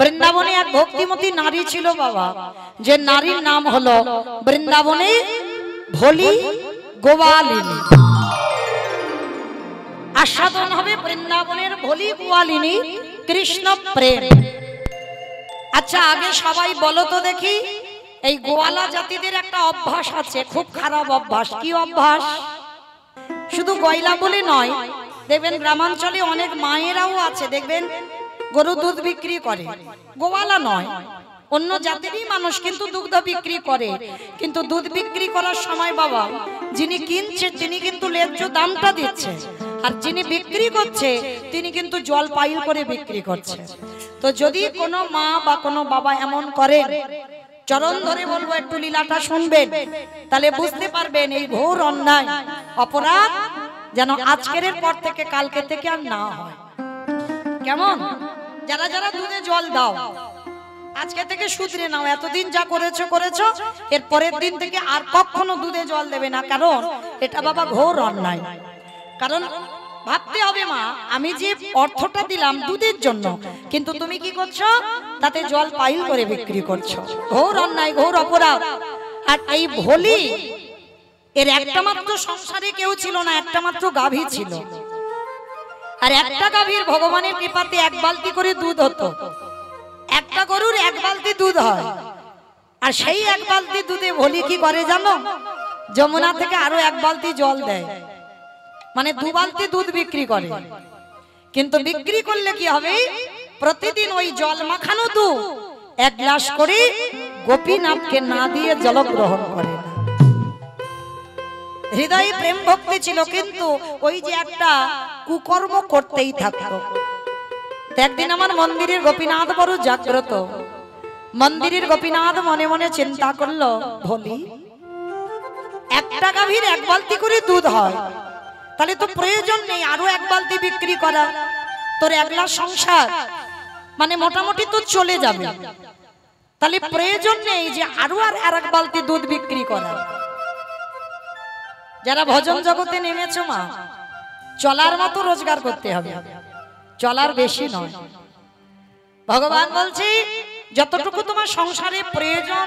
বৃন্দাবনে এক ভক্তিমতী নারী ছিল বাবা, যে নারীর নাম হলো বৃন্দাবনে ভোলি গোয়ালিনী। আস্বাদন হবে বৃন্দাবনের ভোলি গোয়ালিনী কৃষ্ণ প্রেম। আচ্ছা আগে সবাই বলো তো দেখি, এই গোয়ালা জাতিদের একটা অভ্যাস আছে, খুব খারাপ অভ্যাস। কি অভ্যাস? শুধু গয়লা বলে নয়, দেখবেন গ্রামাঞ্চলে অনেক মায়েরাও আছে, দেখবেন গরু দুধ বিক্রি করে, গোয়ালা নয়, অন্য জাতিরই মানুষ, কিন্তু দুধ বিক্রি করে। কিন্তু দুধ বিক্রি করার সময় বাবা যিনি কিনছে তিনি কিন্তু ন্যায্য দামটা দিচ্ছে, আর যিনি বিক্রি করছে তিনি কিন্তু জল পাইল করে বিক্রি করছে। তো যদি কোনো মা বা কোনো বাবা এমন করে, চরণ ধরে বলবো একটু লীলাটা শুনবেন, তাহলে বুঝতে পারবেন এই ঘোর অন্যায় অপরাধ যেন আজকের পর থেকে কালকে থেকে আর না হয়। কেমন? যারা যারা দুধে জল দাও আজকে থেকে শুধরে নাও, এতদিন যা করেছো করেছো, এর পরের দিন থেকে আর কখনো দুধে জল দেবে না, কারণ এটা বাবা ঘোর অন্যায়। কারণ ভাবতে হবে মা, আমি যে অর্থটা দিলাম দুধের জন্য, কিন্তু তুমি কি করছো? তাতে জল পাইল করে বিক্রি করছো। ঘোর অন্যায়, ঘোর অপরাধ। আর এই ভোলি এর একটা মাত্র সংসারে কেউ ছিল না, একটা মাত্র গাভী ছিল, আর একটা গাভীর ভগবানের কৃপাতে এক বালতি করে দুধ হতো। একটা গরুর এক বালতি দুধ হয়, আর সেই এক বালতি দুধে ভোলি কি করে জানো? যমুনা থেকে আরো এক বালতি জল দেয়, মানে দু বালতি দুধ বিক্রি করে। কিন্তু বিক্রি করলে কি হবে? প্রতিদিন ওই জল মাখানো দুধ এক গ্লাস করে গোপীনাথকে না দিয়ে জল গ্রহণ করে না। হৃদয়ে প্রেম ভক্তি ছিল, কিন্তু ওই যে একটা কুকর্ম করতেই থাকতো। একদিন আমার মন্দিরের গোপীনাথ বড় জাগ্রত, মন্দিরের গোপীনাথ মনে মনে চিন্তা করলো, ভোলি একটা গাভীর এক বালতি করে দুধ হয়, তাহলে তো প্রয়োজন নেই আরো এক বালতি বিক্রি করা, তোর একলা সংসার মানে মোটামুটি তো চলে যাবে, তাহলে প্রয়োজন নেই যে আরো আর এক বালতি দুধ বিক্রি করা। যারা ভজন জগতে নেমেছো মা, চলার মতো রোজগার করতে হবে, চলার বেশি নয়। ভগবান বলছে যতটুকু তোমার সংসারে প্রয়োজন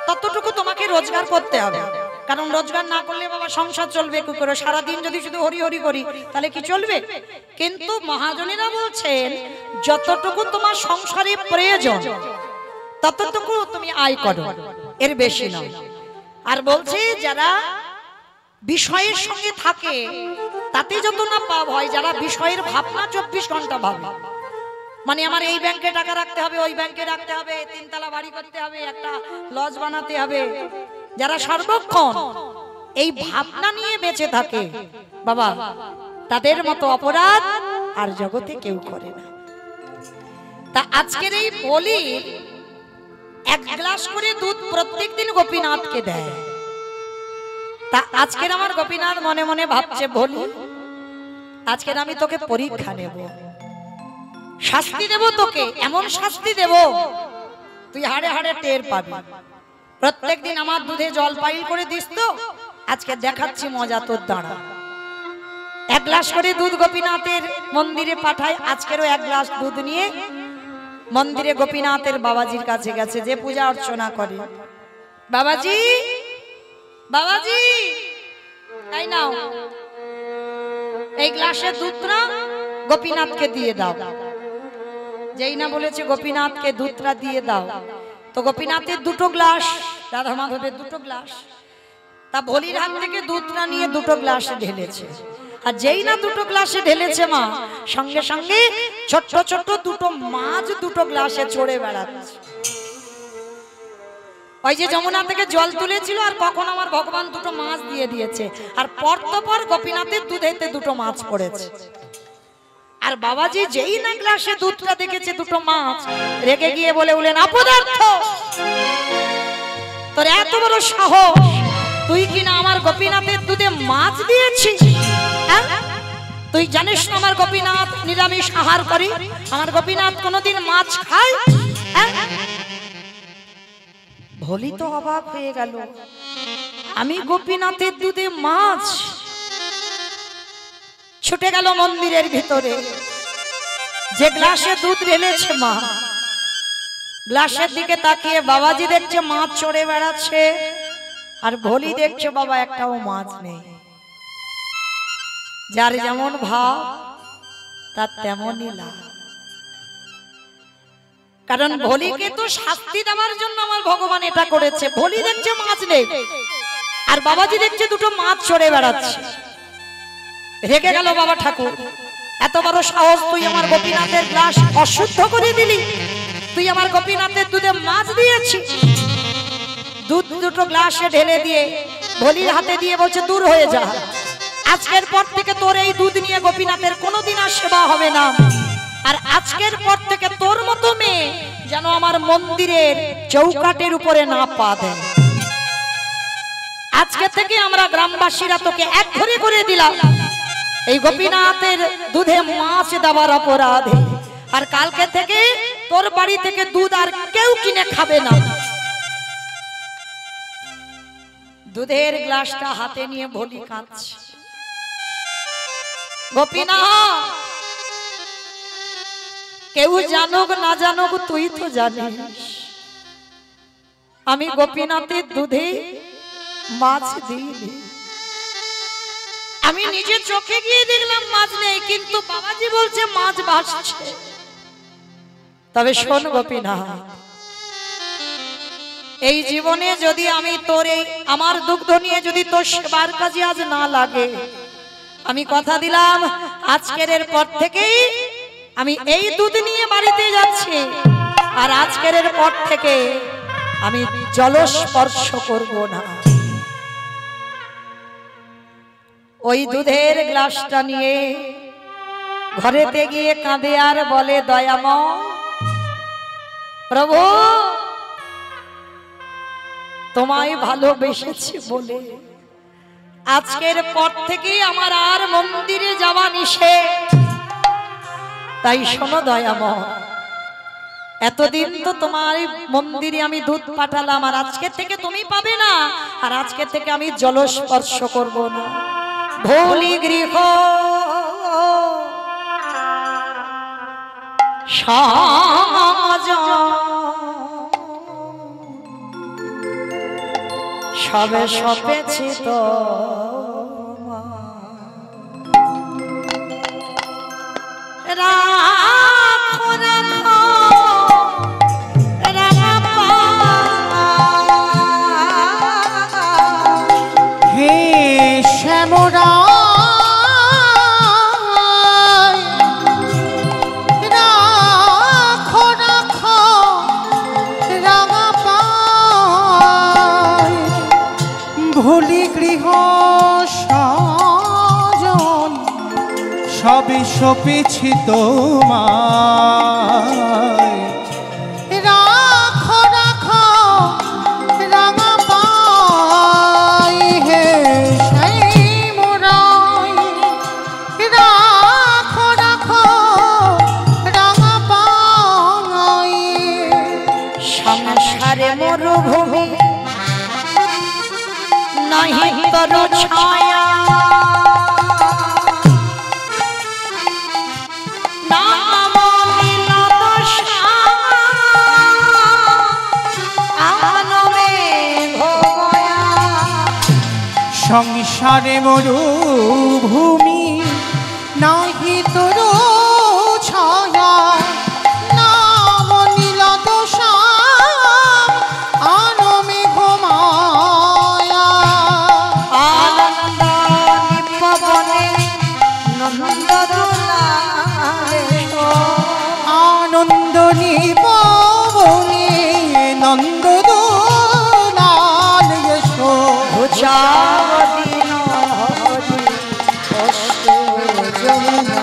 ততটুকু তোমাকে রোজগার করতে হবে, কারণ রোজগার না করলে বাবা সংসার চলবে কি করে? সারাদিন যদি শুধু হরি হরি করি তাহলে কি চলবে? কিন্তু মহাজনেরা বলছেন যতটুকু তোমার সংসারে প্রয়োজন ততটুকু তুমি আয় করো, এর বেশি নয়। আর বলছে যারা বিষয়ের সঙ্গে থাকে তাতে যত না পাপ হয়, যারা বিষয়ের ভাবনা 24 ঘন্টা ভাবে, মানে আমার এই ব্যাংকে টাকা রাখতে হবে, ওই ব্যাংকে রাখতে হবে, 3 তলা বাড়ি করতে হবে, একটা লজ বানাতে হবে, যারা সর্বক্ষণ এই ভাবনা নিয়ে বেঁচে থাকে বাবা, তাদের মতো অপরাধ আর জগতে কেউ করে না। তা আজকের এই বলি এক গ্লাস করে দুধ প্রত্যেকদিন গোপীনাথকে দেয়। তা আজকের আমার গোপীনাথ মনে মনে ভাবছে, বলি আজকের আমি তোকে পরীক্ষা নেব, শাস্তি দেব তোকে, এমন শাস্তি দেব তুই হাড়ে হাড়ে টের পাবি। প্রত্যেকদিন আমার দুধে জল পাইল করে দিস তো, আজকে দেখাচ্ছি মজা তোর দ্বারা। এক গ্লাস করে দুধ গোপীনাথের মন্দিরে পাঠায়, আজকেরও এক গ্লাস দুধ নিয়ে মন্দিরে গোপীনাথের বাবাজির কাছে গেছে, যে পূজা অর্চনা করে। বাবাজি বাবাজি তাই নাও, এই গ্লাসের দুধটা গোপীনাথকে দিয়ে দাও। যেই না বলেছে গোপীনাথকে দুধটা দিয়ে দাও, তো গোপীনাথের দুটো গ্লাস, রাধা মাধবের দুটো গ্লাস, তা ভোলির হাত থেকে দুধটা নিয়ে দুটো গ্লাসে ঢেলেছে। আর যেই না দুটো গ্লাসে ঢেলেছে মা, সঙ্গে সঙ্গে ছোট্ট ছোট্ট দুটো মাছ দুটো গ্লাসে ছড়ে বেড়াচ্ছে। ওই যে যমুনা থেকে জল তুলেছিল, আর কখন আমার ভগবান দুটো মাছ দিয়ে দিয়েছে, আর পর গোপীনাথের দুধেতে দুটো মাছ পড়েছে। আর বাবাজি যেই না গ্লাসে দুধটা দেখেছে দুটো মাছ, রেগে গিয়ে বলে উঠলেন, অপদার্থ, তোর এত বড় সাহস, তুই কিনা আমার গোপীনাথের দুধে মাছ দিয়েছিস? তুই জানিস না আমার গোপীনাথ নিরামিষ আহার করে, আমার গোপীনাথ কোনোদিন মাছ খায়? ভোলি তো অবাক হয়ে গেল, আমি গোপীনাথের দুধে মাছ? ছুটে গেল মন্দিরের ভিতরে, যে গ্লাসে দুধ ঢেলেছে মা, গ্লাসের দিকে তাকিয়ে বাবাজি দেখছে মাছ চড়ে বেড়াচ্ছে, আর ভোলি দেখছে বাবা একটাও মাছ নেই। যার যেমন ভাব তার তেমনই লাভ। কারণ ভোলিকে তো শাস্তি দেওয়ার জন্য আমার ভগবান এটা করেছে। ভোলি দেখছে মাছ নেই, আর বাবাজি দেখছে দুটো মাছ চড়ে বেড়াচ্ছে। রেগে গেল বাবা ঠাকুর, এত বড় সাহস, তুই আমার গোপীনাথের গ্লাস অশুদ্ধ করে দিলি, তুই আমার গোপীনাথের দুধে মাছ দিয়েছিস। দুধ দুটো গ্লাসে ঢেলে দিয়ে ভোলির হাতে দিয়ে বলছে, দূর হয়ে যা, আজকের পর থেকে তোর এই দুধ নিয়ে গোপীনাথের কোনোদিন আর সেবা হবে না। আর আজকের পর থেকে তোর মতো মেয়ে যেন আমার মন্দিরের চৌকাটের উপরে না পা দেয়। আজকে থেকে আমরা গ্রামবাসীরা তোকে এক ঘরে করে দিলাম এই গোপীনাথের দুধে মাছ দেওয়ার অপরাধে। আর কালকে থেকে তোর বাড়ি থেকে দুধ আর কেউ কিনে খাবে না। দুধের গ্লাসটা হাতে নিয়ে ভোলি কাঁদছে, গোপীনাথ কেউ জানুক না জানুক তুই তো জানিস আমি গোপীনাথের দুধে মাছ দিইনি। আমি নিজে চোখে গিয়ে দেখলাম মাছ নেই, কিন্তু বাবাজি বলছে মাছ ভাসছে। তবে শোন গোপীনাথ, এই জীবনে যদি আমি তোর এই আমার দুগ্ধ নিয়ে যদি তোর সেবার কাজে আজ না লাগে, আমি কথা দিলাম আজকের পর থেকেই আমি এই দুধ নিয়ে বাড়িতে যাচ্ছি। আর আজকের পর থেকে আমি জলস্পর্শ করব না। ওই দুধের গ্লাসটা নিয়ে ঘরেতে গিয়ে কাঁদে আর বলে, দয়াময় প্রভু, তোমায় ভালোবেসেছি বলে আজকের পর থেকে আমার আর মন্দিরে যাওয়া নিষেধ। তাই শোনো দয়াময়, এতদিন তো তোমার মন্দিরে আমি দুধ পাঠালাম, আর আজকে থেকে তুমি পাবে না। আর আজকে থেকে আমি জলস্পর্শ করব না। ভোলি গৃহ সাজ সবে সপেছি তো রাখো রাখো হে শ্যামরা ভোলি গৃহ সাজন সবে সপেছি তোমায়। রাখো রাখো রাঙা পাই হে শ্যামরাই, রাখো রাখো রাঙা পাই। সংসারে মরুভূমি নাহি তর ছায়া, নাম নীলদশা আনবে ভগয়া। সংসারে মরুভূমি নাহি তোর ছায়া, নাম নীলদশা আনবে ঘুমায়া। আনন্দ নিপবনে নন্দদোলায়, আনন্দ নিপবনে নন্দদোলায় এসো। ভুজাবতীন হরি অষ্টে যমুনা।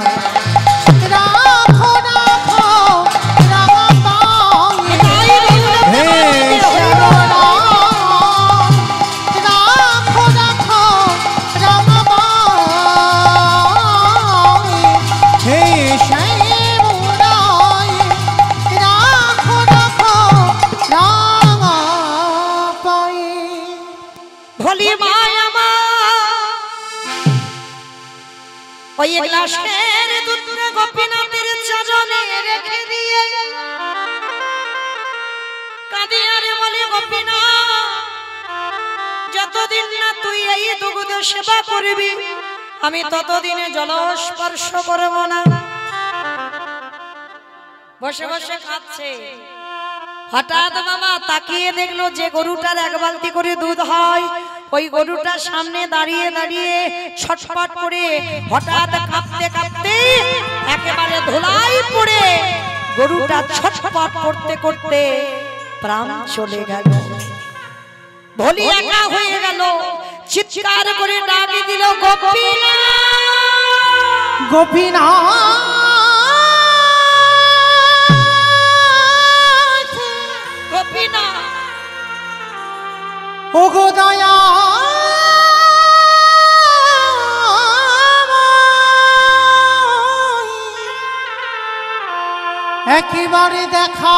রাখো রাখো রাঙা পাই হে শ্যামরাই, রাখো রাখো রাঙা পাই হে শ্যামরাই, রাখো রাখো রাঙা পাই। ভোলি মায়া মা ওই গ্লাসের দুধ গোপীনাথের চরণে রেখে দিয়ে যতদিন না তুই এই দুগ্ধ সেবা করবি আমি ততদিনে জল স্পর্শ করব না। বসে বসে খাচ্ছে। হঠাৎ মামা তাকিয়ে দেখলো যে গরুটার এক বালতি করে দুধ হয় ওই গরুটার সামনে দাঁড়িয়ে দাঁড়িয়ে ছটফট করে হঠাৎ কাঁপতে কাঁপতে একেবারে ধুলাই পড়ে গরুটা ছটফট করতে করতে প্রাণ চলে গেল। ভোলি একা হয়ে গেল, চিৎকার করে ডাক দিল গোপীনাথ গোপীনাথ গোপীনাথ ওগো দয়া একেবারে দেখা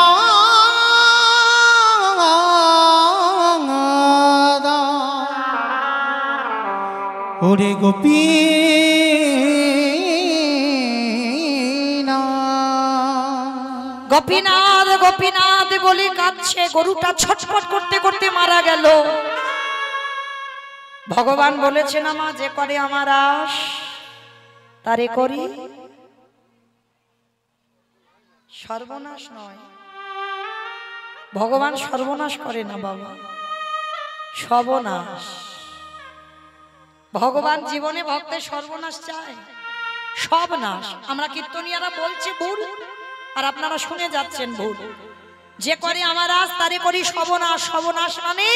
ওরে গোপীনাথ গোপীনাথ বলে কাঁদছে। গরুটা ছটফট করতে করতে মারা গেল। ভগবান বলেছেন মা যে করে আমার আশ তারে করি সর্বনাশ নয়। ভগবান সর্বনাশ করে না বাবা, সর্বনাশ। ভগবান জীবনে ভক্তের সর্বনাশ চায়, সব নাশ। আমরা কীর্তনিয়ারা বলছি ভুল আর আপনারা শুনে যাচ্ছেন ভুল। যে করে আমার আজ তারে করি সর্বনাশ। সর্বনাশ মানে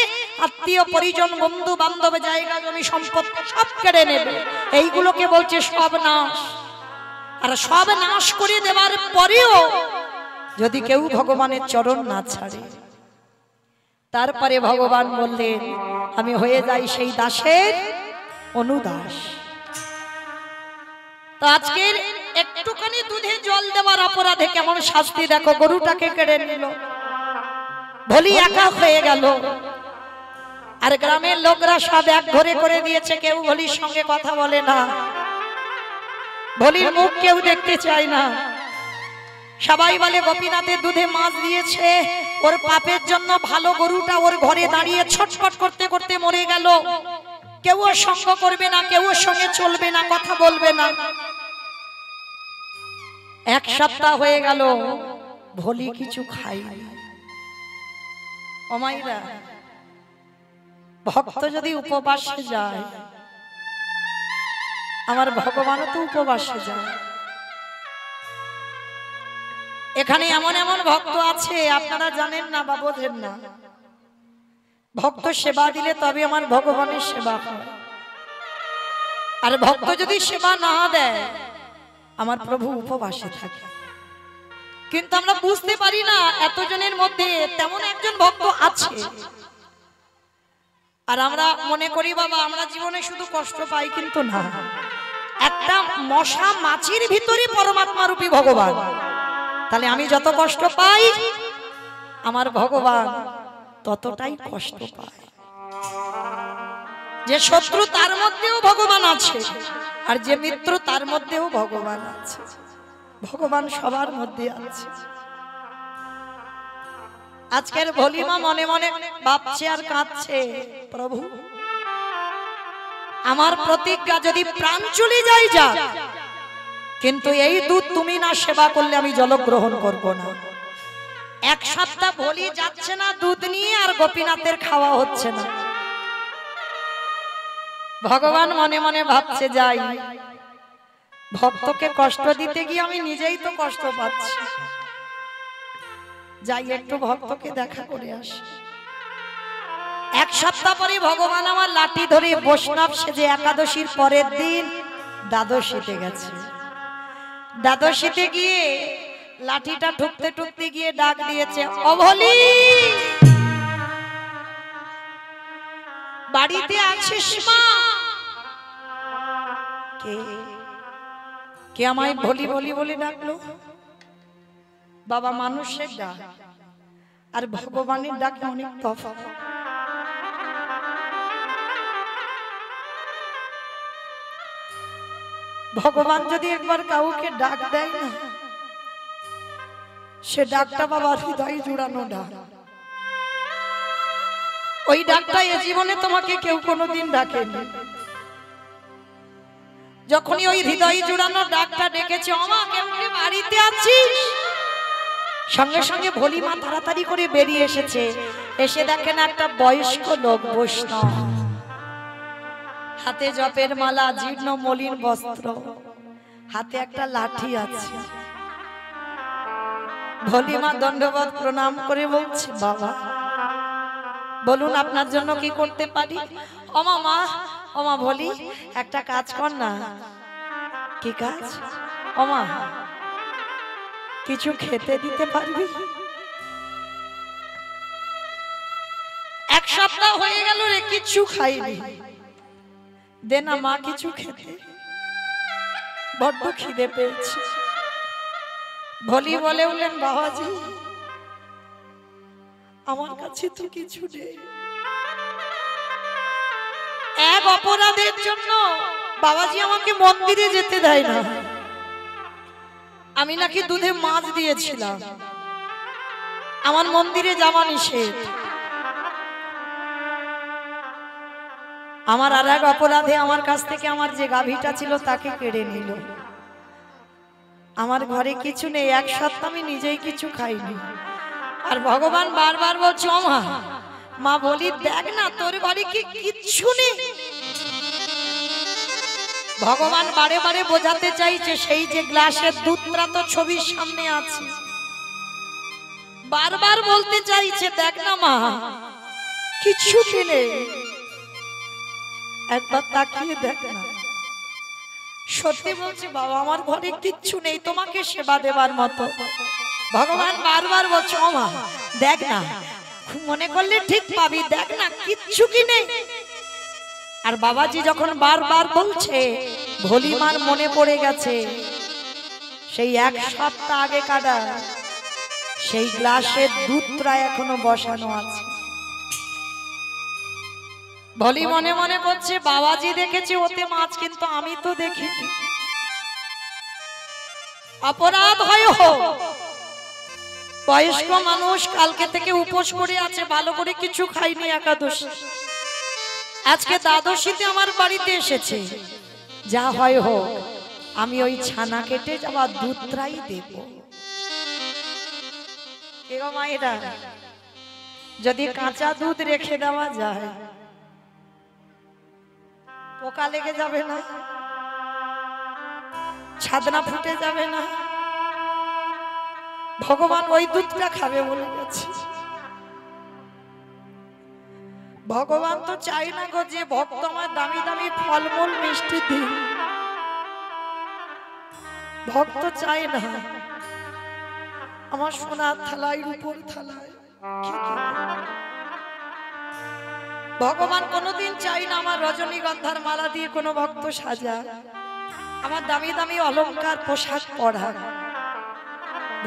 আত্মীয় পরিজন বন্ধু বান্ধব জায়গা জমি সম্পদ সব কেড়ে নেবে, এইগুলোকে বলছে সব নাশ। আর সব নাশ করে দেওয়ার পরেও যদি কেউ ভগবানের চরণ না ছাড়ে তারপরে ভগবান বললেন আমি হয়ে যাই সেই দাসের অনুদাস। তো আজকের একটুখানি দুধে জল দেওয়ার অপরাধে কেমন শাস্তি দেখো। গরুটাকে কেড়ে নিল, ভোলি একা হয়ে গেল। আর গ্রামের লোকরা সব এক ঘরে করে দিয়েছে, কেউ ভোলির সঙ্গে কথা বলে না, ভোলির মুখ কেউ দেখতে চায় না। সবাই বলে গোপীনাথের দুধে মাছ দিয়েছে, ওর পাপের জন্য ভালো গরুটা ওর ঘরে দাঁড়িয়ে ছটফট করতে করতে মরে গেল। কেউ ওর সঙ্গ করবে না, কেউ ওর সঙ্গে চলবে না, কথা বলবে না। এক সপ্তাহ হয়ে গেল, ভোলি কিছু খায়নি। ও মাইরা, ভক্ত যদি উপবাসে যায়, আমার ভগবানও তো উপবাসে যায়। এখানে এমন এমন ভক্ত আছে আপনারা জানেন না বা বোঝেন না। ভক্ত সেবা দিলে তবে আমার ভগবানের সেবা হয়, আর ভক্ত যদি সেবা না দেয় আমার প্রভু উপবাসে থাকে। কিন্তু আমরা বুঝতে পারি না এতজনের মধ্যে তেমন একজন ভক্ত আছে। আর আমরা মনে করি বাবা আমরা জীবনে শুধু কষ্ট পাই, কিন্তু না। একটা মশা মাছির ভিতরে পরমাত্মা রূপী ভগবান। তাহলে আমি যত কষ্ট পাই আমার ভগবান ততটাই কষ্ট পায়। যে শত্রু তার মধ্যেও ভগবান আছে, আর যে মিত্র তার মধ্যেও ভগবান আছে। ভগবান সবার মধ্যে আছে। আজকের ভলিমা মনে মনে ভাবছে আর কাঁদছে, প্রভু আমার প্রতিজ্ঞা যদি প্রাণ চলে যায় যাক, কিন্তু এই দুধ তুমি না সেবা করলে আমি জল গ্রহণ করব না। এক সপ্তাহ ভলি যাচ্ছে না দুধ নিয়ে, আর গোপীনাথের খাওয়া হচ্ছে না। ভগবান মনে মনে ভাবছে যাই, ভক্তকে কষ্ট দিতে গিয়ে আমি নিজেই তো কষ্ট পাচ্ছি, যাই একটু ভক্তকে দেখা করে আসি। এক সপ্তাহ পরে ভগবান আমার লাঠি ধরে বৈষ্ণব সেজে একাদশীর পরের দিন দ্বাদশীতে গেছে। দ্বাদশীতে গিয়ে লাঠিটা ঠুকতে ঠুকতে গিয়ে ডাক দিয়েছে, অভলি বাড়িতে আছিস মা? কে কে আমায় ভলি ভলি বলে ডাকলো? বাবা মানুষের ডাক আর ভগবানের ডাক অনেক তফাৎ। ভগবান যদি একবার কাউকে ডাক দেয় না, সে ডাকটা বাবা হৃদয় জুড়ানো ডাক। ওই ডাকটা এ জীবনে তোমাকে কেউ কোনোদিন ডাকেনি। যখনই ওই হৃদয় জুড়ানো ডাকটা ডেকেছে, ওমা কেউ কি বাড়িতে আছিস, সঙ্গে সঙ্গে ভোলিমা তাড়াতাড়ি করে বেরিয়ে এসেছে। এসে দেখেন একটা বয়স্ক লোক বৈষ্ণব, হাতে জপের মালা, জীর্ণ মলিন বস্ত্র, হাতে একটা লাঠি আছে। ভোলিমা দণ্ডবত প্রণাম করে বলছে, বাবা বলুন আপনার জন্য কি করতে পারি? ওমা মা, ওমা ভোলি একটা কাজ কর না। কি কাজ? ওমা কিছু খেতে দিতে পারবি? এক সপ্তাহ হয়ে গেল রে, কিছু খাইনি, দে না মা কিছু খেতে, বড্ড খিদে পেয়েছে। ভোলি বলে উঠলেন, বাবাজি আমার কাছে তো কিছু নেই। এক অপরাধের জন্য বাবাজি আমাকে মন্দিরে যেতে দেয় না। আমি নাকি দুধে মাছ দিয়েছিলাম, আমার মন্দিরে যাওয়া নিষেধ। আমার আর এক অপরাধে আমার কাছ থেকে আমার যে গাভীটা ছিল তাকে কেড়ে নিল। আমার ঘরে কিছু নেই, এক সপ্তাহ আমি নিজেই কিছু খাইনি। আর ভগবান বারবার বলছে, ও মা, মা বলি দেখ না তোর ঘরে কি কিচ্ছু নেই। ভগবান বারে বারে বোঝাতে চাইছে, সেই যে গ্লাসের দুধটা তো ছবির সামনে আছে, বারবার বলতে চাইছে দেখ না মা কিছু নেই, একবার তাকিয়ে দেখ না। সত্যি বলছি বাবা, আমার ঘরে কিচ্ছু নেই তোমাকে সেবা দেবার মতো। ভগবান বারবার বলছে, ও মা দেখ না, মনে করলে ঠিক পাবি, দেখ না কিচ্ছু কি নেই। আর বাবাজি যখন বারবার বলছে, ভোলিমার মনে পড়ে গেছে সেই এক সপ্তাহ আগে কাটা সেই গ্লাসের দুধটা এখনো বসানো আছে। ভোলি মনে মনে করছে, বাবাজি দেখেছে ওতে মাছ, কিন্তু আমি তো দেখিনি। অপরাধ হয় বয়স্ক মানুষ কালকে থেকে উপোস করে আছে, ভালো করে কিছু খাইনি একাদশী, আজকে দ্বাদশীতে আমার বাড়িতে এসেছে। যা হয় হোক, আমি ওই ছানা কেটে যাওয়া দুধটাই দেব। এগো মায়েরা, যদি কাঁচা দুধ রেখে দেওয়া যায় পোকা লেগে যাবে না, ছাদনা ফুটে যাবে না? ভগবান ওই দুধটা খাবে বলে গেছে। ভগবান তো চাই না গো যে ভক্ত আমার দামি দামি ফলমূল মিষ্টি দিন, ভক্ত চাই না আমার সোনার থালায় রূপোর থালায়। ভগবান কোনোদিন চাই না আমার রজনীগন্ধার মালা দিয়ে কোনো ভক্ত সাজা, আমার দামি দামি অলংকার পোশাক পরা।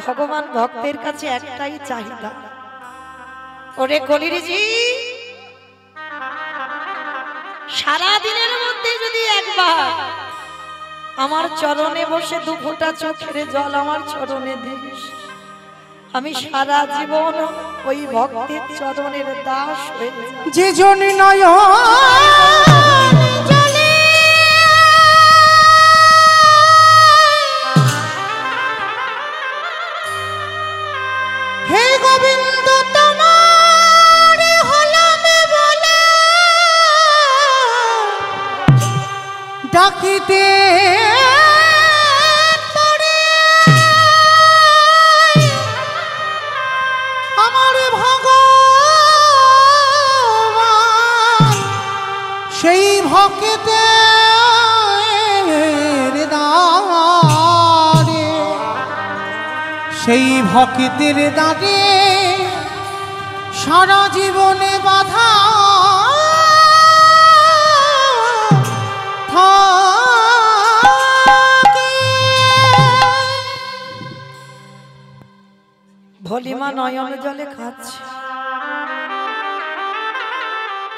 ভগবান ভক্তের কাছে একটাই চাহিদা, ওরে কলিরিজি সারা দিনের মধ্যে যদি একবার আমার চরণে বসে দু ফোঁটা চোখের জল আমার চরণে দিস, আমি সারা জীবন ওই ভক্তের চরণের দাস হয়ে যাব। যে জন নয়ন জলে হে গোবিন্দ তোমার হলাম বলে ডাকিতে সেই ভক্তের দ্বারে, সেই ভক্তের দ্বারে সারা জীবনে বাধা থাকে। ভলিমা নয়ন জলে খাচ্ছে,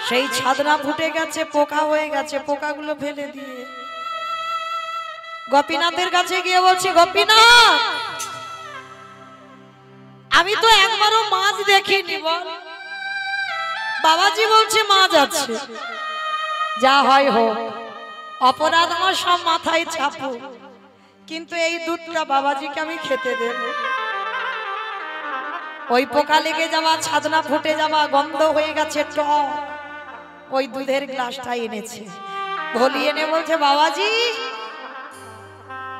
সেই ছাদনা ফুটে গেছে, পোকা হয়ে গেছে, পোকাগুলো ফেলে দিয়ে গোপীনাথের কাছে গিয়ে বলছি, গোপীনাথ আমি তো একবারও মাছ দেখিনি, বল বাবাজি বলছে মা যাচ্ছে, যা হয় হোক, অপরাধ আমার সব মাথায় চাপো, কিন্তু এই দুধটা বাবাজিকে আমি খেতে দেব। ওই পোকা লেগে যাওয়া, ছাদনা ফুটে যাওয়া, গন্ধ হয়ে গেছে টক, ওই দুধের গ্লাসটা এনেছে। ভলি এনে বলছে বাবাজি,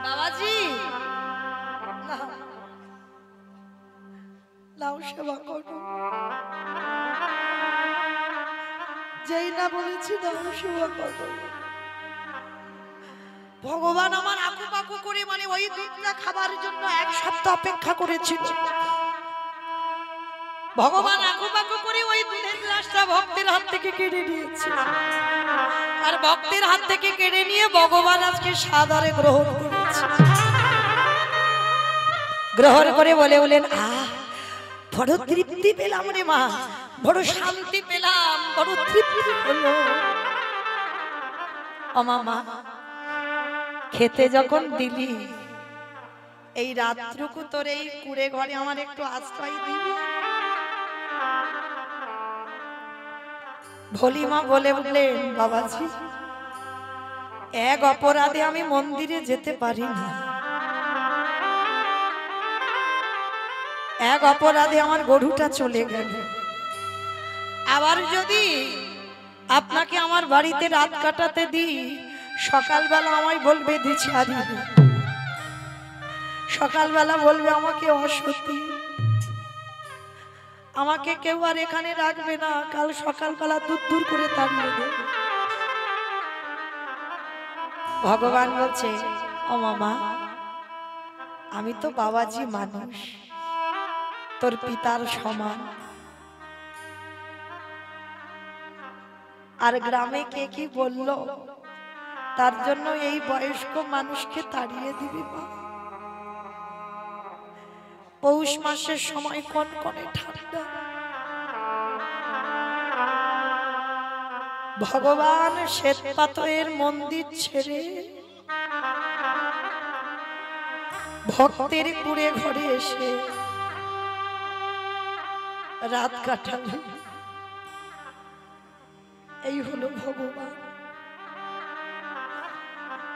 বাবাজি নাও সেবা করো। যেই না বলেছি নাও সেবা করো। ভগবান আমার আকু পাকু করে মানে ওই দুধটা খাবার জন্য 1 সপ্তাহ অপেক্ষা করেছিল। ভগবান আকু পাকু করে ওই দুধের গ্লাসটা ভক্তের হাত থেকে কেড়ে নিয়েছে, আর ভক্তের হাত থেকে কেড়ে নিয়ে ভগবান আজকে সাদরে গ্রহণ করেছে। গ্রহণ করে বলেন বড় তৃপ্তি পেলাম রে মা, বড় শান্তি পেলাম, বড় তৃপ্তি হলো। ও মামা, খেতে যখন দিলি, এই রাত্রুকু তোর এই কুড়ে ঘরে আমার একটু আশ্রয় দিবি? ভলিমা বলে উঠলেন বাবাজি, এক অপরাধে আমি মন্দিরে যেতে পারি না, এক অপরাধে আমার গরুটা চলে গেল। আবার যদি আপনাকে আমার বাড়িতে রাত কাটাতে দিই, সকালবেলা আমায় বলবে দিছারি, সকালবেলা বলবে আমাকে অসতী, আমাকে কেউ আর এখানে রাখবে না, কাল সকালবেলা দূর করে তাড়িয়ে দেবে। ভগবান বলছে ও মামা, আমি তো বাবাজি মানুষ, তোর পিতার সমান, আর গ্রামে কে কি বললো তার জন্য এই বয়স্ক মানুষকে তাড়িয়ে দিবি? পৌষ মাসের সময় কনকনে ঠান্ডা, ভগবান শ্বেত পাথরের মন্দির ছেড়ে ভক্তের কুড়ে ঘরে এসে রাত কাটালো। এই হলো ভগবান,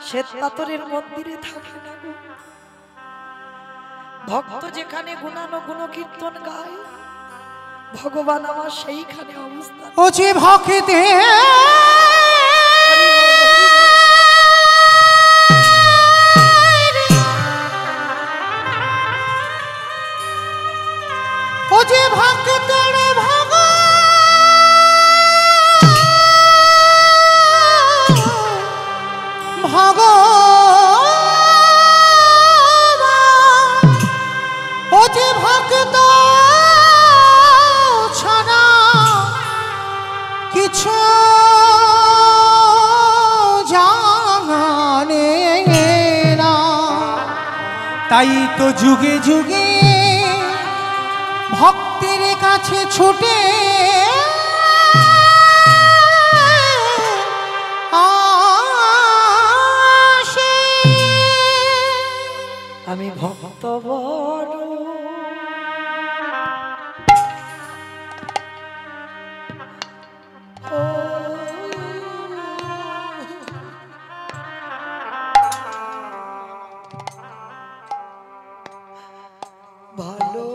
শ্বেত পাথরের মন্দিরে থাকে না গো। ভক্ত যেখানে গুণানো গুণকীর্তন গায়, ভগবান আমার সেইখানে অবস্থান। ও যে ভক্তে ও যে ভক্তের তাই তো যুগে যুগে ভক্তের কাছে ছুটে আসে। আমি ভক্ত বড় ভালো,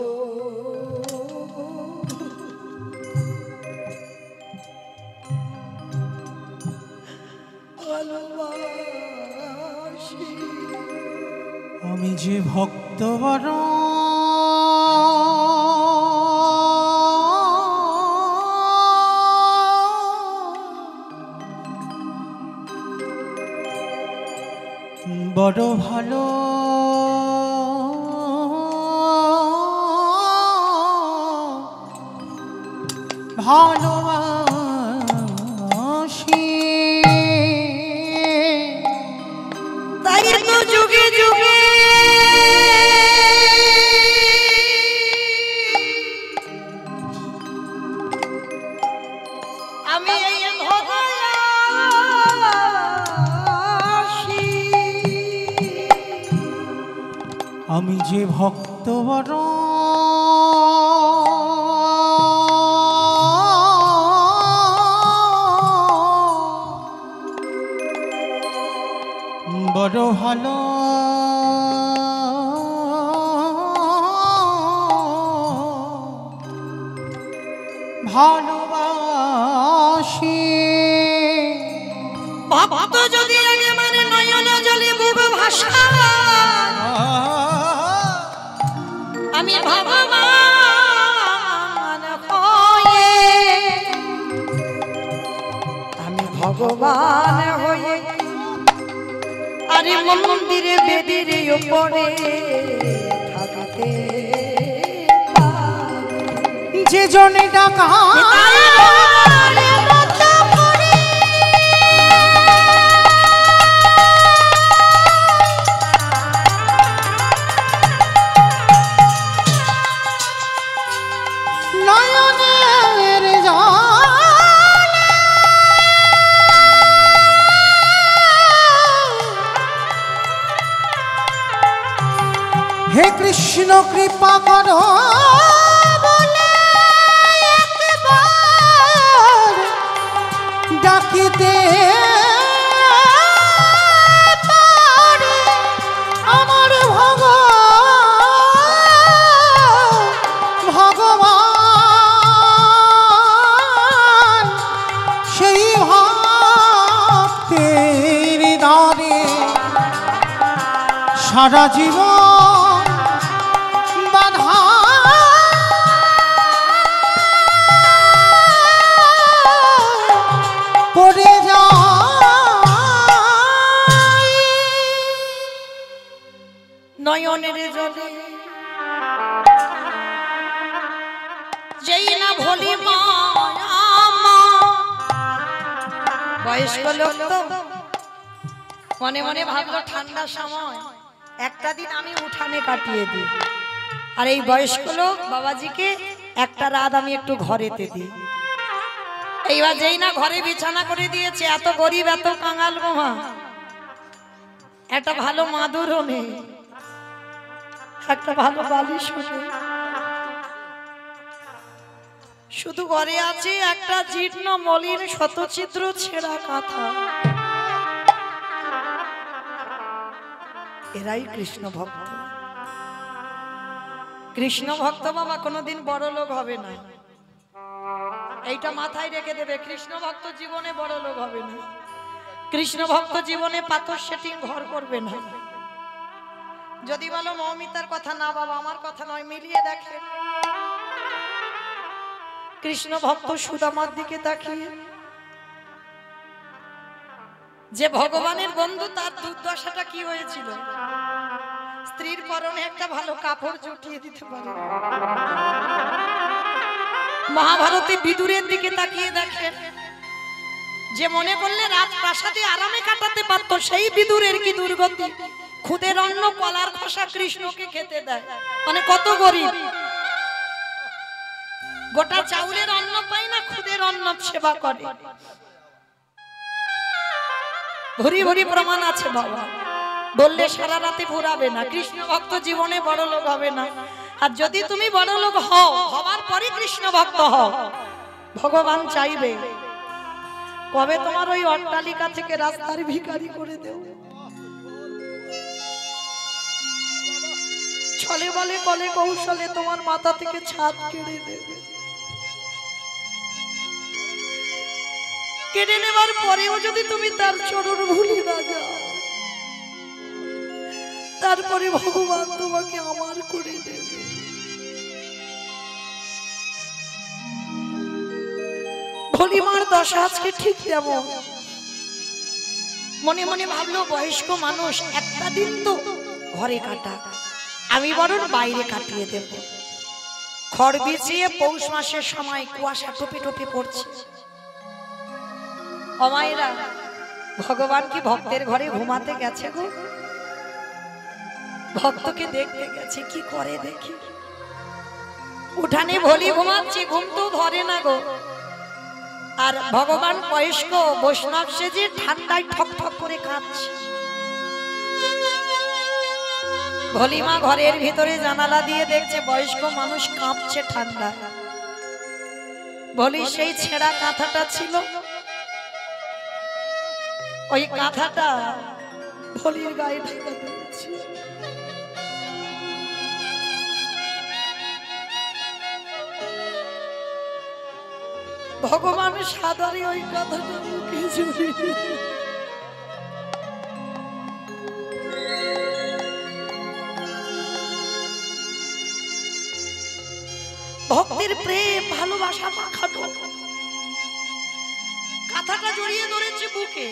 ভালোবাসি। আমি যে ভক্ত বড় বড় ভালো ভালোবাসি। তাই তো যুগে যুগে আমি এই ভক্তি, আমি যে ভক্ত বড় ভালো ভালোবাসি ভক্ত যদি আগে মানে নয়ন জলে বুক ভাষা আমি ভগবান হয়ে আমি ভগবান হয়ে আরে মন্দিরে বেদির উপরে থাকতে যে জনে ডাকা নয়নের জলে হে কৃষ্ণ কৃপা করো বলে একবার ডাকিতে পারি আমার ভগবান সেই ভক্তের দ্বারে সারা জীবন বাধা পড়ে যায় নয়নের জলে যেই না ভোলি মা বয়স্ক লোক তো মনে মনে ভাবলো ঠান্ডার সময় একটা দিন আমি উঠানে কাটিয়ে দিই আর এই বয়স্ক লোক বাবাজিকে একটা রাত আমি একটু ঘরেতে দিই। এইবার যেই না ঘরে বিছানা করে দিয়েছে, এত গরিব এত কাঙাল গোমা, একটা ভালো মাদুরও নেই, একটা ভালো বালিশও নেই, শুধু ঘরে আছে একটা জীর্ণ মলিন শতচিত্র ছেঁড়া কাঁথা। এরাই কৃষ্ণ ভক্ত। কৃষ্ণ ভক্ত বাবা কোনোদিন বড় লোক হবে না, এইটা মাথায় রেখে দেবে। কৃষ্ণ ভক্ত জীবনে বড় লোক হবে না, কৃষ্ণ ভক্ত জীবনে পাথর সেটিং ঘর করবে না। যদি বলো মৌমিতার কথা, না বাবা আমার কথা নয়, মিলিয়ে দেখে। কৃষ্ণ ভক্ত সুদামার দিকে তাকিয়ে, যে ভগবানের বন্ধু, তার দুর্দশাটা কি হয়েছিল? স্ত্রীর পরনে একটা ভালো কাপড় জুটিয়ে দিতে পারে। মহাভারতে বিদুরের দিকে তাকিয়ে দেখেন, যে মনে করলে রাত প্রাসাদে আরামে কাটাতে পারত, সেই বিদুরের কি দুর্গতি। খুদের অন্ন কলার খোসা কৃষ্ণকে খেতে দেয়, মানে কত গরিব, গোটা চাউলের অন্ন পায় না, খুদের অন্ন সেবা করে। ভরি ভরি প্রমাণ আছে বাবা, বললে সারা রাতে ঘুরাবে না। কৃষ্ণ ভক্ত জীবনে বড় লোক হবে না। আর যদি তুমি বড় লোক হও, হওয়ার পরে কৃষ্ণ ভক্ত হও, ভগবান চাইবে কবে তোমার ওই অট্টালিকা থেকে রাস্তার ভিখারি করে দেও। ছলে বলে কলে কৌশলে তোমার মাথা থেকে ছাদ কেড়ে দেবে। কেড়ে নেবার পরেও যদি তুমি তার চরণ ভুলে না যাও, তারপরে ভগবান তোমাকে আমার করে দেবে। ভলিমার দশা আজকে ঠিক তেমন। মনে মনে ভাবলো বয়স্ক মানুষ, একটা দিন তো ঘরে কাটা, আমি বরং বাইরে কাটিয়ে দেব। খড় বিছিয়ে পৌষ মাসের সময় কুয়াশা টুপে টুপে পড়ছে। অমায়েরা, ভগবান কি ভক্তের ঘরে ঘুমাতে গেছে গো? ভক্তকে দেখতে গেছে, কি করে দেখি। উঠানে ভলি ঘুমাচ্ছে, ঘুম তো ধরে না গো। আর ভগবান বয়স্ক বৈষ্ণব সেজে ঠান্ডায় ঠক ঠক করে কাঁদছে। ভলিমা ঘরের ভিতরে জানালা দিয়ে দেখছে বয়স্ক মানুষ কাঁপছে ঠান্ডা। ভলি সেই ছেঁড়া কাঁথাটা ছিল, ওই কাঁথাটা ভলির গায়ে ঢাকা দিয়েছি। ভগবান সাদারে ওই কথাটা মুখে জড়িয়ে ভক্তির প্রেম ভালোবাসা মাখানো কথাটা জড়িয়ে ধরেছে বুকে।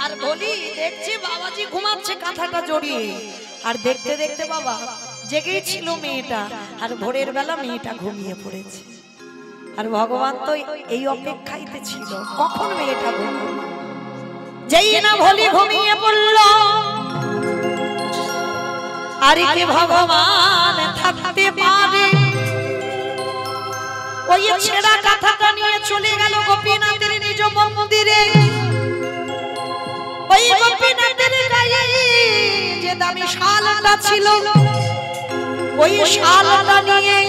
আর বলি দেখছি বাবাজি ঘুমাচ্ছে কথাটা জড়িয়ে, আর দেখতে দেখতে বাবা জেগেই ছিল মেয়েটা, আর ভোরের বেলা মেয়েটা ঘুমিয়ে পড়েছে। আর ভগবান তো এই অপেক্ষাইতে ছিল কখন মেয়েটা ঘুমাবে। যেই না ভলি ঘুমিয়ে পড়ল, আর কি ভগবান থাকতে পারে? ওই ছেঁড়া কথাটা নিয়ে চলে গেল গোপীনাথের নিজ মন্দিরে। ওই গোপীনাথের গায়ে যে দামি শালটা ছিল, ওই শালটা নিয়ে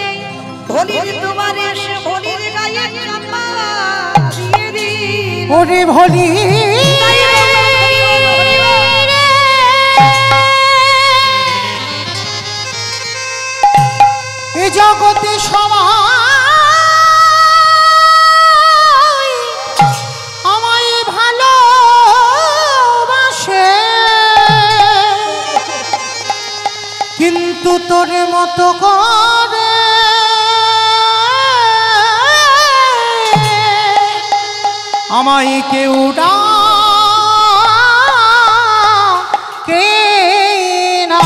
ভলির দুয়ারে এসে ভলির গায়ে চাপা দিয়ে দিল। ওরে ভলি এই জগতে সবাই আমায় ভালোবাসে, কিন্তু তোর মতো করে আমায় কেউ ডাকে না।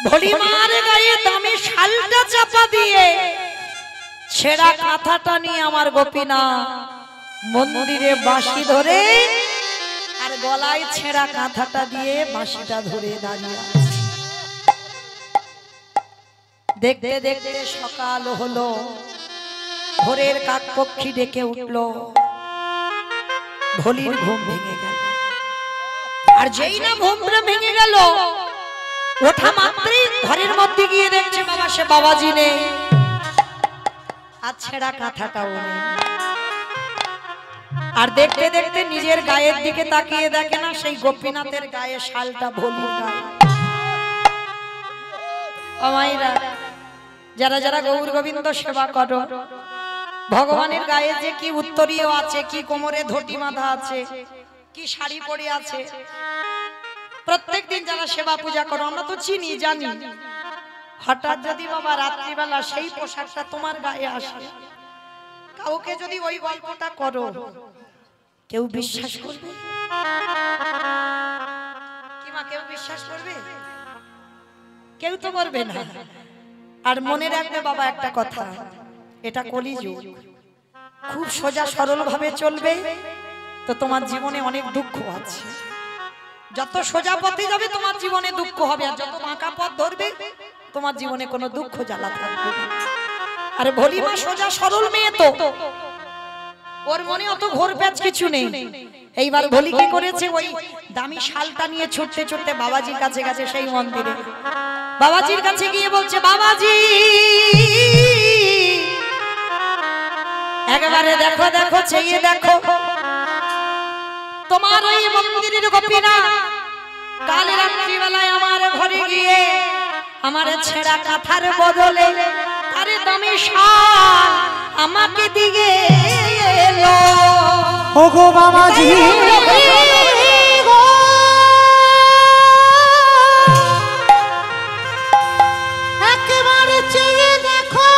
ভলিমার গায়ে দামি শালটা চাপা দিয়ে ছেঁড়া কাঁথাটা নিয়ে আমার গোপীনাথ মন্দিরে বাঁশি ধরে, আর গলায় ছেঁড়া কাঁথাটা দিয়ে বাঁশিটা ধরে দাঁড়িয়ে আছে। দেখতে দেখতে সকাল হলো, ভোরের কাকপক্ষী ডেকে উঠলো, ভলির ঘুম ভেঙে গেল। আর যেই না ঘুমটা ভেঙে গেল, ওঠা মাত্রই ঘরের মধ্যে গিয়ে দেখছে বাবা সে বাবাজি নেই, আর ছেঁড়া কাঁথাটাও নেই। আর দেখতে দেখতে নিজের গায়ের দিকে তাকিয়ে দেখে না সেই গোপীনাথের গায়ে শালটা ভলির গায়ে। আমাইরা যারা যারা গৌর গোবিন্দ সেবা করো, ভগবানের গায়ে যে কি উত্তরীয় আছে, কি কোমরে ধটি বাঁধা আছে, কি শাড়ি পরে আছে, প্রত্যেকদিন যারা সেবা পূজা করো আমরা তো চিনি জানি। হঠাৎ যদি বাবা রাত্রিবেলা সেই পোশাকটা তোমার গায়ে আসে, কাউকে যদি ওই গল্পটা করো, কেউ বিশ্বাস করবে কি মা? কেউ বিশ্বাস করবে? কেউ তো করবে না। আর মনে রাখবে বাবা একটা কথা, এটা কলিযুগ, খুব সোজা সরল ভাবে চলবে তো তোমার জীবনে অনেক দুঃখ আছে। যত সোজা পথে যাবে তোমার জীবনে দুঃখ হবে, আর যত বাঁকা পথ ধরবে তোমার জীবনে কোনো দুঃখ জ্বালা থাকবে না। আর ভলিমা সোজা সরল মেয়ে তো, ওর মনে অত ঘোর প্যাচ কিছু নেই। এইবার ভলি কি করেছে, ওই দামি শালটা নিয়ে ছুটতে ছুটতে বাবাজির কাছে গেছে সেই মন্দিরে। বাবাজির কাছে গিয়ে বলছে, বাবাজি একবারে দেখো দেখো চেয়ে দেখো, তোমার ওই মন্দিরের গোপীনাথ কাল রাত্রিবেলায় আমার ঘরে গিয়ে আমার ছেঁড়া কাঁথার বদলে তার দামি শাল আমাকে দিয়ে এলো। ওগো বাবাজি একেবারে চেয়ে দেখো,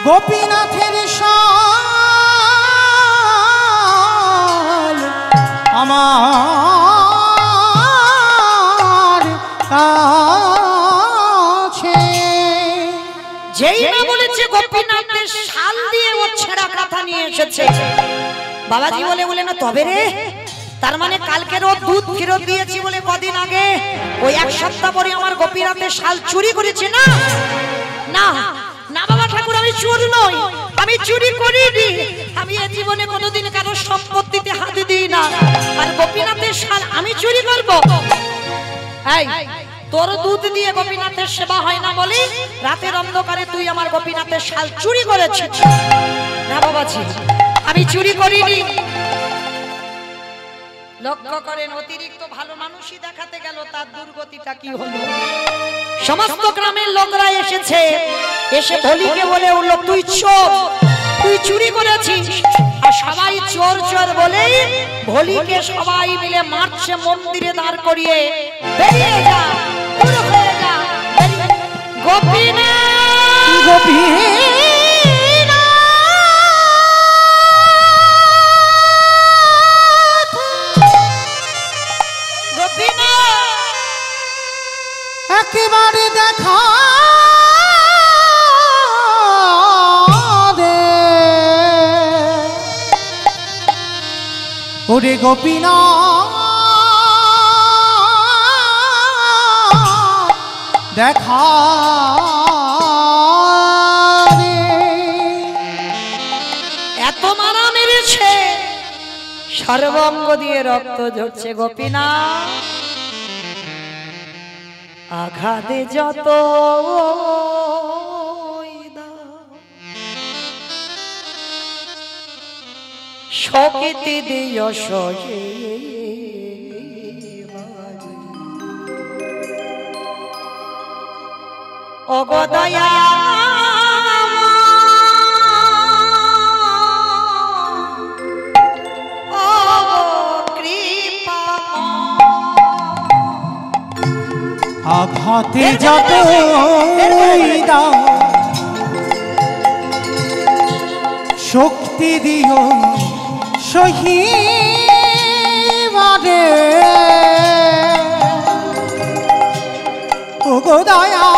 গোপীনাথের শাল আমার কাছে। যেই না বলেছে গোপীনাথের শাল দিয়ে ও ছেঁড়া কাঁথা নিয়ে এসেছে, বাবাজি বলে না তবে রে, তার মানে কালকের ও দুধ ফেরত দিয়েছি বলে কদিন আগে ওই এক সপ্তাহ পরে আমার গোপীনাথের শাল চুরি করেছে না? না না বাবা ঠাকুর, আমি চোর নই, আমি চুরি করিনি, আমি এই জীবনে কোনোদিন কারো সম্পত্তিতে হাত দিই না। আর গোপীনাথের শাল আমি চুরি করব? এই তোর দুধ দিয়ে গোপীনাথের সেবা হয় না বলি রাতের অন্ধকারে তুই আমার গোপীনাথের শাল চুরি করেছিস। না বাবাজি, আমি চুরি করিনি। লক্ষ্য করেন, অতিরিক্ত ভালো মানুষই দেখাতে গেল, তার দুর্গতিটা কি হলো। সমস্ত গ্রামের লোকরা এসেছে, এসে ভোলিকে বলে উঠল, তুই চোর, তুই চুরি করেছিস। আর সবাই চোর চোর বলেই ভোলিকে সবাই মিলে মারছে মন্দিরে দাঁড় করিয়ে। বেরিয়ে যা, দূর হয়ে যা, গোপীনাথ, গোপীনাথ, একেবারে দেখা দে ওরে গোপীনাথ, দেখা দে। এত মারা মেরেছে, সর্বঙ্গ দিয়ে রক্ত ঝরছে। গোপীনাথ, আঘাতে যত শক্তি দিও সহে অগদয়া আঘাতে যত দাও শক্তি দিও সহিবারে ও গো দয়া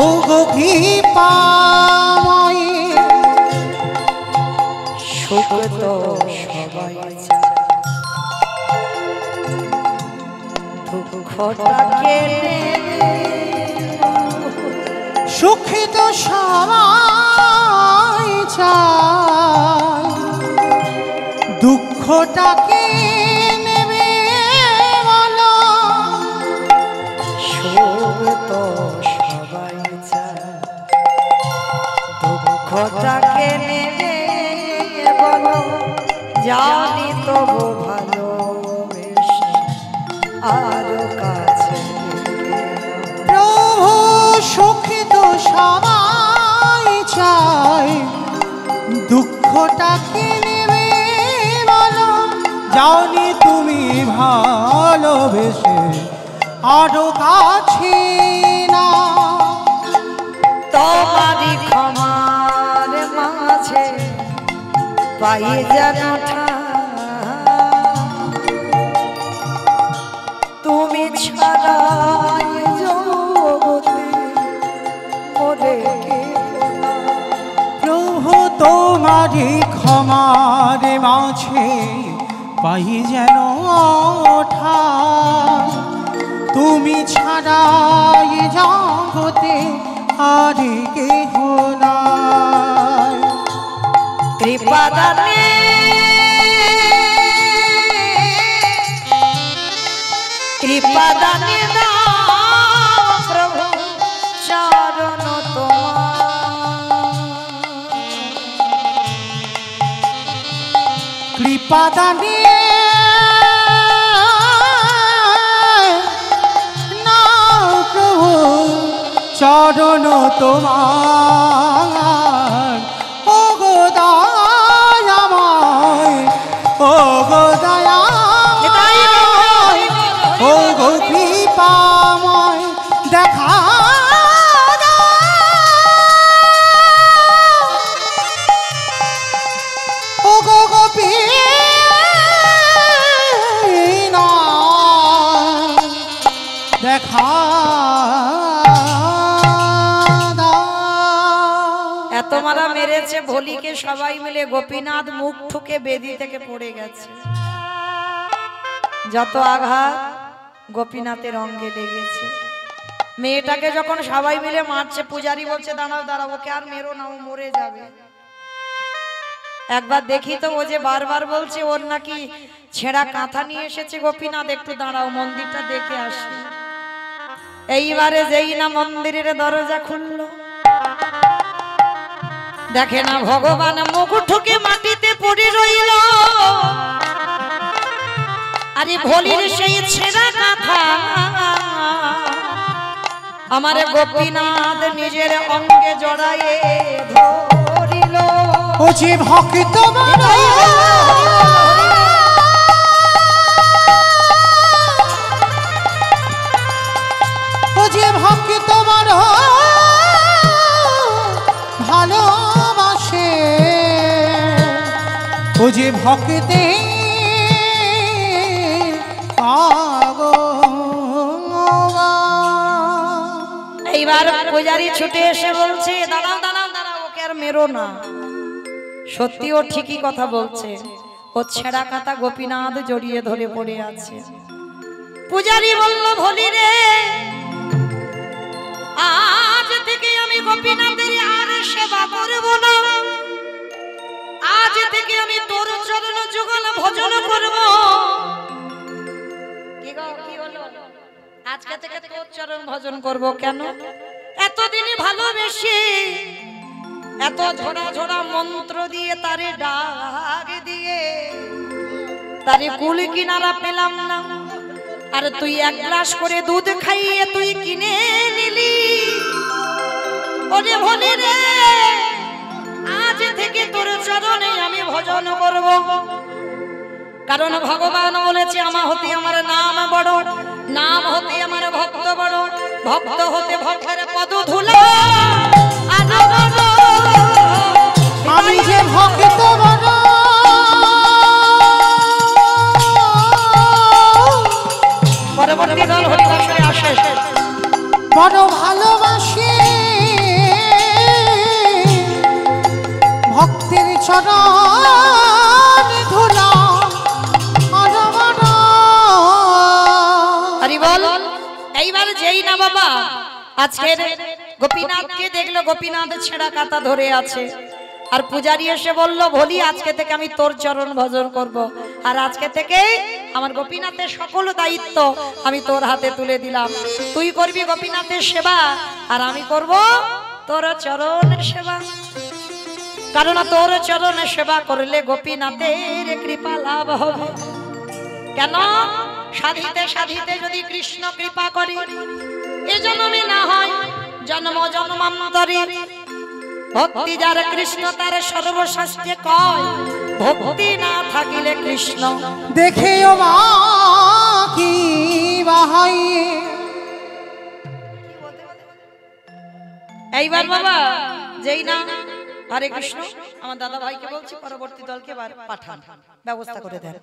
ও গো কৃপাময় সুখ তো সবাই দুঃখটাকে সুখী তো সবাই চায় দুঃখটাকে নেবে বলো সুখ তো সবাই চায় দুঃখটাকে নেবে বলো জানি তবু ভালোবেসে আরো কাছে প্রভু সুখী তো সবাই চায় দুঃখটাকে নেবে বলো জানি তুমি ভালোবেসে আরো কাছে না তোমারই ক্ষমার মাঝে পাই যেন তুমি ছাড়া জগতে মোরে প্রভু তোমারই ক্ষমার মাঝে পাই যেন তুমি ছাড়া জগতে আর কেহ নাই কৃপা দানে কৃপা দানে দাও প্রভু চরণ তোমার কৃপা দানে নাও প্রভু চরণ তোমার ও গো দয়াময় ও গো দয়াময় ও গো কৃপাময় দেখা ও গো গোপীনাথ দেখা এত মারা মেরেছে ভোলিকে সবাই মিলে গোপীনাথ মুখ ঠুকে বেদি থেকে পড়ে গেছে যত আঘাত গোপীনাথের অঙ্গে লেগেছে মেয়েটাকে যখন সবাই মিলে মারছে পূজারি বলছে দাঁড়াও দাঁড়াও ওকে আর মেরো না ও মরে যাবে একবার দেখি তো, ও যে বারবার বলছে ওর নাকি ছেঁড়া কাঁথা নিয়ে এসেছে। গোপীনাথ একটু দাঁড়াও, মন্দিরটা দেখে আসি। এইবারে যেই না মন্দিরের দরজা খুললো, দেখে না ভগবান মুখ ঠুকে মাটিতে পড়ে রইল। আরে ভোলির সেই ছেঁড়া কাঁথা আমার গোপীনাথ নিজের অঙ্গে জড়ায়ে ধরিল। ও যে ভক্ত ও যে ভক্ত বড় ভালোবাসে, ও যে ভক্তে এইবার পূজারি ছুটে এসে বলছে, দাঁড়াও দাঁড়াও দাঁড়াও, ওকে আর মেরো না। সত্যি ও ঠিকই কথা বলছে, ও ছেঁড়া কাঁথা গোপীনাথ জড়িয়ে ধরে পড়ে আছে। পূজারি বলল, ভোলি রে, আজ থেকে আমি গোপীনাথের আর সেবা করব না। আজ থেকে আমি তোর চরণ যুগল ভজন করব। কি গো, কি হলো? আজকে থেকে তোর চরণ ভজন করব। কেন? এতদিনই ভালোবেসে এত ঝোড়া ঝোড়া মন্ত্র দিয়ে তারে ডাক দিয়ে তারে কুল কিনারা পেলাম না। আর তুই এক গ্লাস করে দুধ খাইয়ে তুই কিনে নিলি। ওরে ভোলে রে, আজ থেকে তোর চরণে আমি ভজন করব। কারণ ভগবান বলেছে, আমার হতে আমার নাম বড়, নাম হতে আমার ভক্ত বড়, ভক্ত হতে ভক্তের পদ ধুলা। আমি যে ভক্ত বড় পরবর্তী দল হরিবাসরে আসে, বড় ভালোবাসি ভক্তের চরণ ধুলা। এইবার যেই না বাবা আজকের গোপীনাথকে দেখলো, গোপীনাথ ছেঁড়া কাঁথা ধরে আছে। আর পূজারি এসে বলল, ভোলি আজকে থেকে আমি তোর চরণ ভজন করব। আর আজকে থেকে আমার গোপীনাথের সকল দায়িত্ব আমি তোর হাতে তুলে দিলাম। তুই করবি গোপীনাথের সেবা, আর আমি করব তোর চরণের সেবা। কারণ তোর চরণের সেবা করলে গোপীনাথের কৃপা লাভ হবে। কেন? সাধিতে সাধিতে যদি কৃষ্ণ কৃপা করে, এ জন্মে না হয় জন্ম জন্মান্তরে। ভক্তি যার কৃষ্ণ তার সর্বশাস্ত্রে কয়, ভক্তি না থাকিলে কৃষ্ণ দেখেও বাকি বাহাই। এইবার বাবা যেই না হরে কৃষ্ণ, আমার দাদা ভাইকে বলছি পরবর্তী দলকে পাঠান, ব্যবস্থা করে দেন।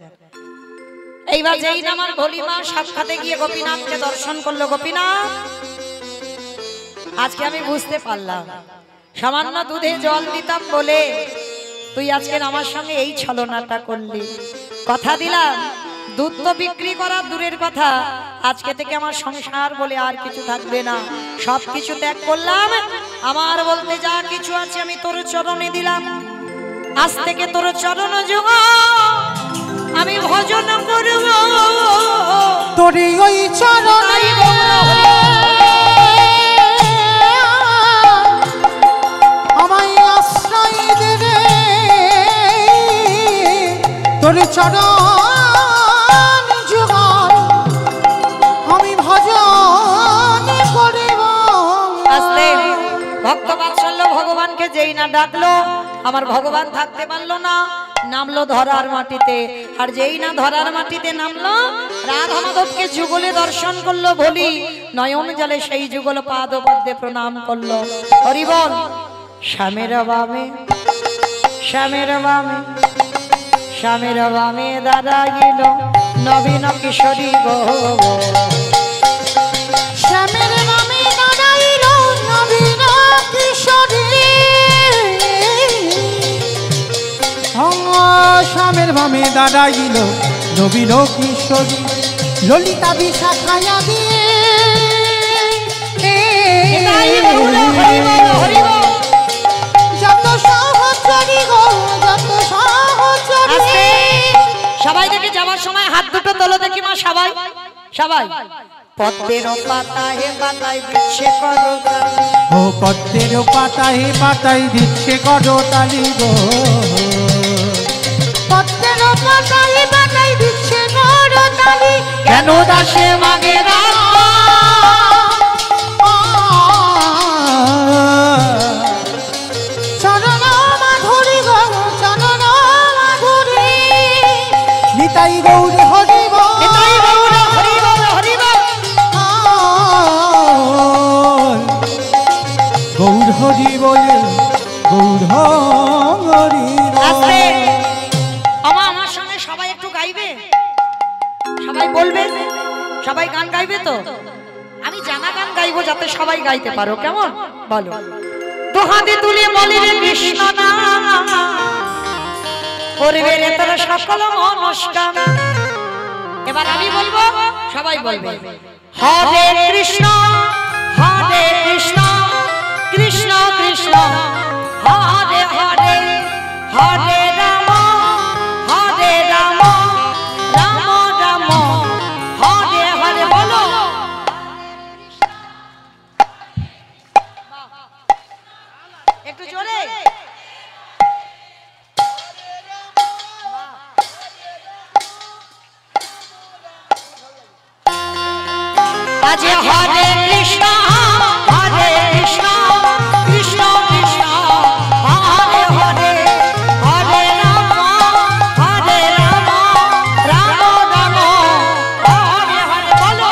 এইবার যেই না আমার ভোলিমা সাক্ষাতে গিয়ে গোপীনাথকে দর্শন করলো। গোপীনাথ, আজকে আমি বুঝতে পারলাম সামান্য দুধে জল দিতাম বলে তুই আজকে আমার সঙ্গে এই ছলনাটা করলি। কথা দিলাম দুধ তো বিক্রি করা দূরের কথা, আজকে থেকে আমার সংসার বলে আর কিছু থাকবে না। সব কিছু ত্যাগ করলাম, আমার বলতে যা কিছু আছে আমি তোর চরণে দিলাম। আজ থেকে তোর চরণ যুগ আমি ভজন করব। তোরে ওই চরণে আমায় আশ্রয় দেবে, তোর চরণ যুগল আমি ভজন করব। আস্তে ভক্ত বাৎসল্য ভগবানকে যেই না ডাকলো, আমার ভগবান থাকতে পারলো না, নামলো ধরার মাটিতে। আর যেই না ধরার মাটিতে নামলো, রাধা মাধবকে যুগলে দর্শন করলো। ভোলি নয়ন জলে সেই যুগল পাদ পদ্মে প্রণাম করলো। হরি বল। শ্যামের বামে শ্যামের বামে শ্যামের বামে দাঁড়াইল নবীন কিশোরী গো। শ্যামের বামে দাঁড়াইল নবীন কিশোরী, শ্যামের বামে দাঁড়াইল নবীন কিশোরী। ললিতা বিশাখায়া দিয়ে যত সহচরী গো, যত সবাই সবাই পদ্মের পাতায় পাতায় দিচ্ছে করতালি ও পদ্মের পাতায় পাতায় দিচ্ছে করতালি গো পদ্মের পাতায় পাতায় দিচ্ছে করতালি কেন দাসে মাগে না চরণ মাধুরী গো চরণ মাধুরী নিতাই গৌর হরি গো নিতাই গৌর হরি বল হরি বল গৌর হরি বলে গৌর হরি আস্তে আমার সঙ্গে সবাই একটু গাইবে সবাই বলবে সবাই গান গাইবে তো আমি জানা গান গাইবো যাতে সবাই গাইতে পারো কেমন বলো দুহাতে তুলে বলি রে কৃষ্ণ নাম করবে রে তোর সকল মনস্কাম এবার আমি বলবো সবাই বলবে হরে কৃষ্ণ কৃষ্ণ কৃষ্ণ হরে হরে হরে রাম রাম রাম হরে হরে বলো একটু জোরে আজ হরে কৃষ্ণ কৃষ্ণ কৃষ্ণ হরে হরে হরে রাম রাম রাম হরে হরে বলো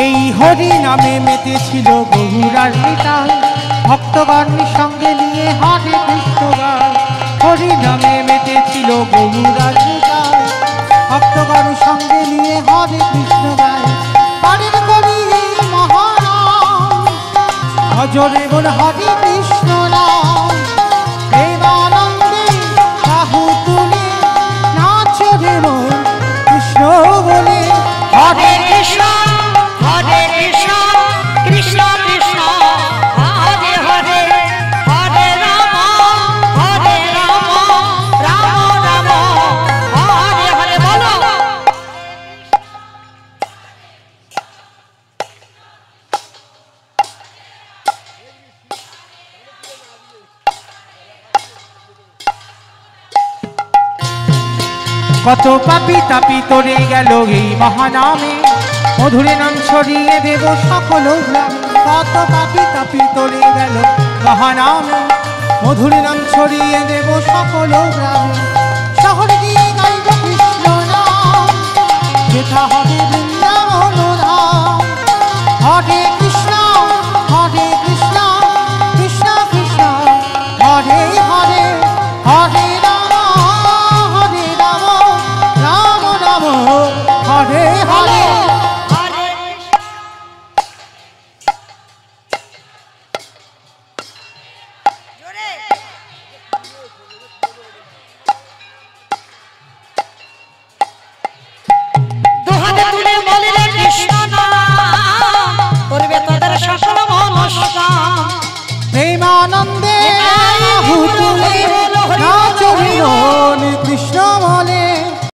এই হরি নামে মেতেছিল গৌরার নিতাই ভক্তগণ সঙ্গে নিয়ে হরে কৃষ্ণ গায় হরি নামে মেতেছিল গৌরার নিতাই ভক্তগণ সঙ্গে নিয়ে হরে কৃষ্ণ গায় হরে করি মহারাম ভজরে বল হরে কৃষ্ণ রাম প্রেমানন্দে বাহু তুলে নাচে রে মন কৃষ্ণ বলে হরে কৃষ্ণ কৃষ্ণ কৃষ্ণ হরে হরে হরে রাম রাম রাম হরে হরে বলো কত পাপি তাপি তরে গেল এই মহানামে মধুরে নাম ছড়িয়ে দেব সকল গ্রামে কত পাপি তাপি তরে গেল মহানামে মধুরে নাম ছড়িয়ে দেব সকল গ্রামে